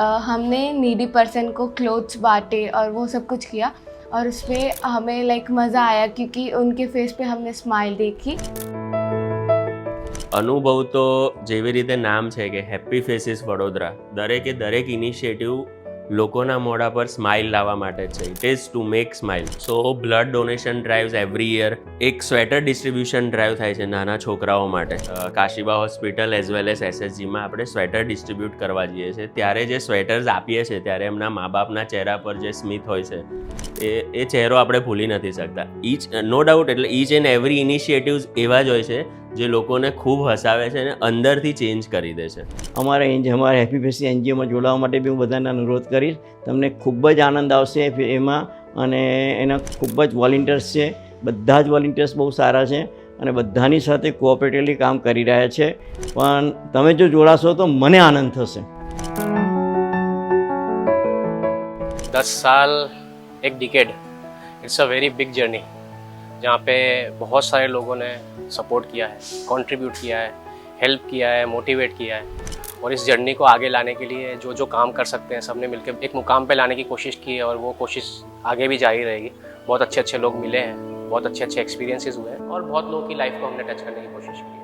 हमने needy person को clothes बांटे और वो सब कुछ किया और उस पर हमें लाइक मज़ा आया क्योंकि उनके फेस पे हमने स्माइल देखी। અનુભવ તો જેવી રીતે નામ છે કે હેપી ફેસીસ વડોદરા, દરેક ઇનિશિયેટિવ લોકોના મોઢા પર સ્માઇલ લાવવા માટે છે. It is to make smile. So blood donation drives every year. એક સ્વેટર ડિસ્ટ્રીબ્યુશન ડ્રાઈવ થાય છે નાના છોકરાઓ માટે. Kashiba hospital as well as SSGમાં આપણે સ્વેટર ડિસ્ટ્રીબ્યુટ કરવા જઈએ છીએ. ત્યારે જે સ્વેટર્સ આપીએ છીએ ત્યારે એમના મા બાપના ચહેરા પર જે સ્મિત હોય છે એ ચહેરો આપણે ભૂલી નથી શકતા. નો ડાઉટ, એટલે ઈચ એન્ડ એવરી ઇનિશિયેટિવ્સ એવા જ હોય છે જે લોકોને ખૂબ હસાવે છે અને અંદરથી ચેન્જ કરી દે છે. અમારા હેપી ફેસી NGOમાં જોડાવા માટે બી હું બધાને અનુરોધ કરીશ. તમને ખૂબ જ આનંદ આવશે એમાં, અને એના ખૂબ જ વોલેન્ટિયર્સ છે. બધા જ વોલેન્ટિયર્સ બહુ સારા છે અને બધાની સાથે કોઓપરેટિવલી કામ કરી રહ્યા છે. પણ તમે જો જોડાશો તો મને આનંદ થશે. 10 साल एक decade, it's a very big journey जहाँ पे बहुत सारे लोगों ने सपोर्ट किया है, कंट्रीब्यूट किया है, हेल्प किया है, मोटिवेट किया है और इस जर्नी को आगे लाने के लिए जो जो काम कर सकते हैं सबने मिलकर एक मुकाम पे लाने की कोशिश की है और वो कोशिश आगे भी जारी रहेगी. बहुत अच्छे लोग मिले हैं, बहुत अच्छे एक्सपीरियंसेस हुए हैं और बहुत लोगों की लाइफ को हमने टच करने की कोशिश की.